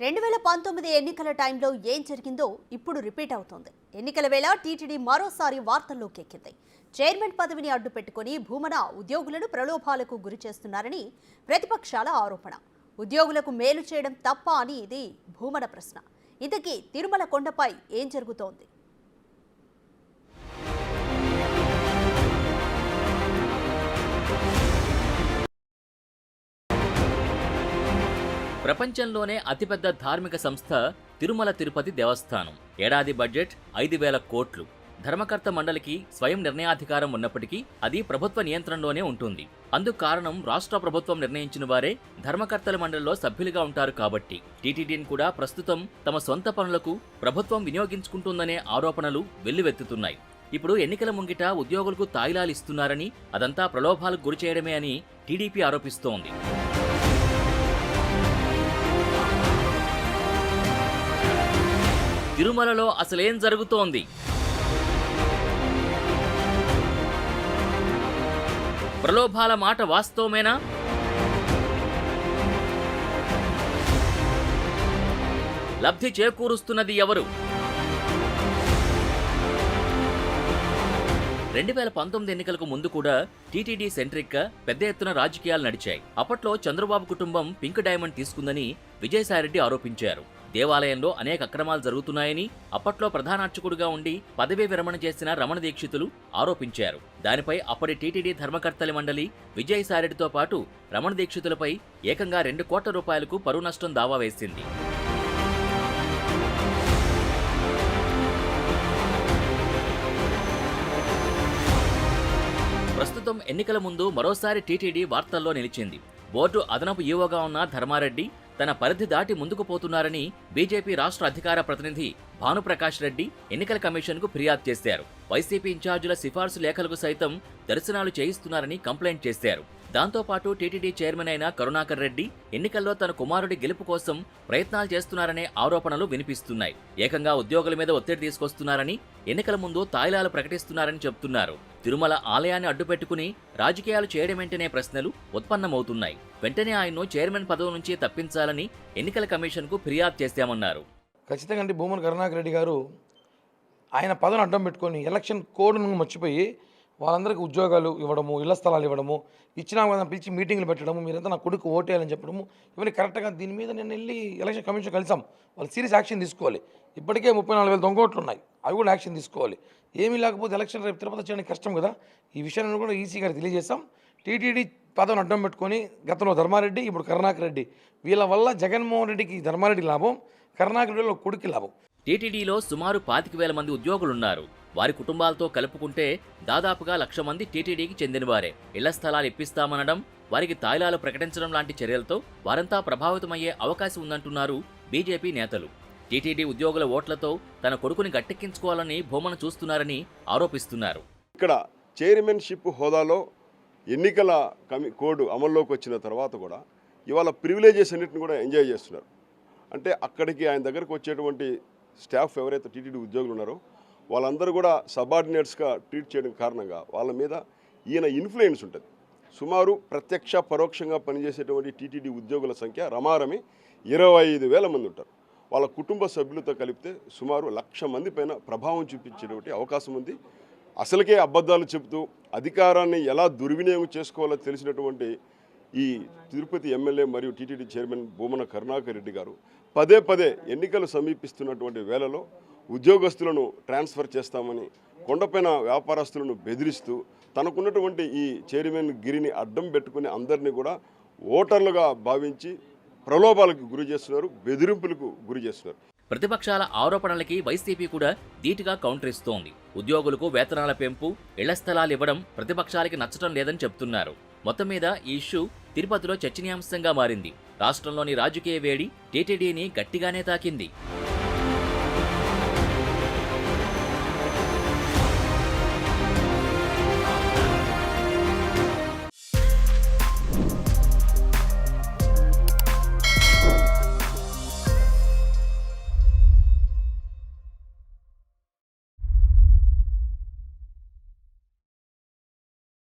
2019 ఎన్నికల టైంలో ఏం జరిగిందో ఇప్పుడు రిపీట్ అవుతోంది. ఎన్నికల వేళ టీటీడీ మరోసారి వార్తల్లోకి ఎక్కింది. చైర్మన్ పదవిని అడ్డు పెట్టుకుని భూమన ఉద్యోగులను ప్రలోభాలకు గురి చేస్తున్నారని ప్రతిపక్షాల ఆరోపణ. ఉద్యోగులకు మేలు చేయడం తప్ప అని ఇది భూమన ప్రశ్న. ఇంతకీ తిరుమల కొండపై ఏం జరుగుతోంది? ప్రపంచంలోనే అతిపెద్ద ధార్మిక సంస్థ తిరుమల తిరుపతి దేవస్థానం. ఏడాది బడ్జెట్ 5,000 కోట్లు. ధర్మకర్త మండలికి స్వయం నిర్ణయాధికారం ఉన్నప్పటికీ అది ప్రభుత్వ నియంత్రణలోనే ఉంటుంది. అందుకు కారణం రాష్ట్ర ప్రభుత్వం నిర్ణయించిన వారే ధర్మకర్తల మండలిలో సభ్యులుగా ఉంటారు కాబట్టి. టీటీడీని కూడా ప్రస్తుతం తమ సొంత పనులకు ప్రభుత్వం వినియోగించుకుంటుందనే ఆరోపణలు వెల్లువెత్తుతున్నాయి. ఇప్పుడు ఎన్నికల ముంగిట ఉద్యోగులకు తాయిలాలు ఇస్తున్నారని, అదంతా ప్రలోభాలకు గురిచేయడమే అని టీడీపీ ఆరోపిస్తోంది. తిరుమలలో అసలేం జరుగుతోంది? ప్రలోభాల మాట వాస్తవమేనా? లబ్ధి చేకూరుస్తున్నది ఎవరు? 2019 ఎన్నికలకు ముందు కూడా టీటీడీ సెంట్రిక్ గా పెద్ద ఎత్తున రాజకీయాలు నడిచాయి. అప్పట్లో చంద్రబాబు కుటుంబం పింక్ డైమండ్ తీసుకుందని విజయసాయిరెడ్డి ఆరోపించారు. దేవాలయంలో అనేక అక్రమాలు జరుగుతున్నాయని అప్పట్లో ప్రధాన అర్చకుడిగా ఉండి పదవీ విరమణ చేసిన రమణ దీక్షితులు ఆరోపించారు. దానిపై అప్పటి టీటీడీ ధర్మకర్తల మండలి విజయసాయిరెడ్డితో పాటు రమణ దీక్షితులపై ఏకంగా 2 కోట్ల రూపాయలకు పరువు నష్టం దావా వేసింది. ప్రస్తుతం ఎన్నికల ముందు మరోసారి టీటీడీ వార్తల్లో నిలిచింది. బోర్డు అదనపు ఈవోగా ఉన్న ధర్మారెడ్డి తన పరిధి దాటి ముందుకు పోతున్నారని బీజేపీ రాష్ట్ర అధికార ప్రతినిధి భానుప్రకాష్ రెడ్డి ఎన్నికల కమిషన్కు ఫిర్యాదు చేశారు. వైసీపీ ఇన్ఛార్జీల సిఫార్సు లేఖలకు సైతం దర్శనాలు చేయిస్తున్నారని కంప్లైంట్ చేశారు. దాంతోపాటు టీటీడీ చైర్మన్ అయిన కరుణాకర్ రెడ్డి ఎన్నికల్లో తన కుమారుడి గెలుపు కోసం ప్రయత్నాలు చేస్తున్నారనే ఆరోపణలు వినిపిస్తున్నాయి. ఏకంగా ఉద్యోగుల మీద ఒత్తిడి తీసుకొస్తున్నారని, ఎన్నికల ముందు తాయిలాలు ప్రకటిస్తున్నారని చెబుతున్నారు. తిరుమల ఆలయాన్ని అడ్డుపెట్టుకుని రాజకీయాలు చేయడమేంటనే ప్రశ్నలు ఉత్పన్నమవుతున్నాయి. వెంటనే ఆయన్ను చైర్మన్ పదవి నుంచి తప్పించాలని ఎన్నికల కమిషన్కు ఫిర్యాదు చేశామన్నారు. ఖచ్చితంగా భూమన కరుణాకర్ రెడ్డి గారు ఆయన పదవిని అడ్డం పెట్టుకొని ఎలక్షన్ కోడ్ను మర్చిపోయి వాళ్ళందరికీ ఉద్యోగాలు ఇవ్వడము, ఇళ్ల స్థలాలు ఇవ్వడము, ఇచ్చినా వాళ్ళని పిలిచి మీటింగ్లు పెట్టడము, మీరంతా నా కొడుకు ఓటేయాలని చెప్పడము, ఇవన్నీ కరెక్ట్గా. దీని మీద నేను వెళ్ళి ఎలక్షన్ కమిషన్ కలిసాం. వాళ్ళు సీరియస్ యాక్షన్ తీసుకోవాలి. ఇప్పటికే 34,000 దొంగ ఓట్లు ఉన్నాయి, అవి కూడా యాక్షన్ తీసుకోవాలి. ఏమీ లేకపోతే ఎలక్షన్ రేపు తిరుపతి చేయడానికి కష్టం కదా. ఈ విషయాన్ని కూడా ఈసీ గారికి తెలియజేస్తాం. టీటీడీ పదవిని అడ్డం పెట్టుకొని గతంలో ధర్మారెడ్డి, ఇప్పుడు కరుణాకర్ రెడ్డి, వీళ్ళ వల్ల జగన్మోహన్ రెడ్డికి ధర్మారెడ్డి లాభం, కరుణాకర్ రెడ్డిలో కొడుకు లాభం. టీటీడీలో సుమారు 25,000 మంది ఉద్యోగులున్నారు. వారి కుటుంబాలతో కలుపుకుంటే దాదాపుగా 1,00,000 మంది టీటీడీకి చెందినవారే. ఇళ్ల స్థలాలు ఇప్పిస్తామనడం, వారికి తాయిలాలు ప్రకటించడం లాంటి చర్యలతో వారంతా ప్రభావితమయ్యే అవకాశం ఉందంటున్నారు బీజేపీ నేతలు. టీటీడీ ఉద్యోగుల ఓట్లతో తన కొడుకుని గట్టెక్కించుకోవాలని భూమన చూస్తున్నారని ఆరోపిస్తున్నారు. ఇక్కడ చైర్మన్షిప్ హోదాలో ఎన్నికల కోడ్ అమల్లోకి వచ్చిన తర్వాత కూడా ఇవాళ ప్రివిలేజెస్ అన్నింటిని కూడా ఎంజాయ్ చేస్తున్నారు. అంటే అక్కడికి ఆయన దగ్గరకు వచ్చేటువంటి స్టాఫ్ ఎవరైతే టీటీడీ ఉద్యోగులు ఉన్నారో వాళ్ళందరూ కూడా సబార్డినేట్స్గా ట్రీట్ చేయడం కారణంగా వాళ్ళ మీద ఈయన ఇన్ఫ్లుయెన్స్ ఉంటుంది. సుమారు ప్రత్యక్ష పరోక్షంగా పనిచేసేటువంటి టీటీడీ ఉద్యోగుల సంఖ్య రమారమి 25,000 మంది ఉంటారు. వాళ్ళ కుటుంబ సభ్యులతో కలిపితే సుమారు 1,00,000 మంది పైన ప్రభావం చూపించేటువంటి అవకాశం ఉంది. అసలుకే అబద్ధాలు చెబుతూ అధికారాన్ని ఎలా దుర్వినియోగం చేసుకోవాలో తెలిసినటువంటి ఈ తిరుపతి ఎమ్మెల్యే మరియు టీటీడీ చైర్మన్ భూమన కరుణాకర్ రెడ్డి గారు పదే పదే ఎన్నికలు సమీపిస్తున్నటువంటి వేళలో ఉద్యోగస్తులను ట్రాన్స్ఫర్ చేస్తామని కొండపైన వ్యాపారస్తులను బెదిరిస్తూ తనకున్నటువంటి ఈ చైర్మన్ గిరిని అడ్డం పెట్టుకుని అందరినీ కూడా ఓటర్లుగా భావించి ప్రలోభాలకు గురి చేస్తున్నారు, బెదిరింపులకు గురి చేస్తున్నారు. ప్రతిపక్షాల ఆరోపణలకి వైసీపీ కూడా ధీటుగా కౌంటర్ ఇస్తోంది. ఉద్యోగులకు వేతనాల పెంపు, ఇళ్ల స్థలాలు ఇవ్వడం ప్రతిపక్షాలకి నచ్చడం లేదని చెప్తున్నారు. మొత్తం మీద ఈ ఇష్యూ తిరుపతిలో చర్చనీయాంశంగా మారింది. రాష్ట్రంలోని రాజకీయ వేడి టీటీడీని గట్టిగానే తాకింది.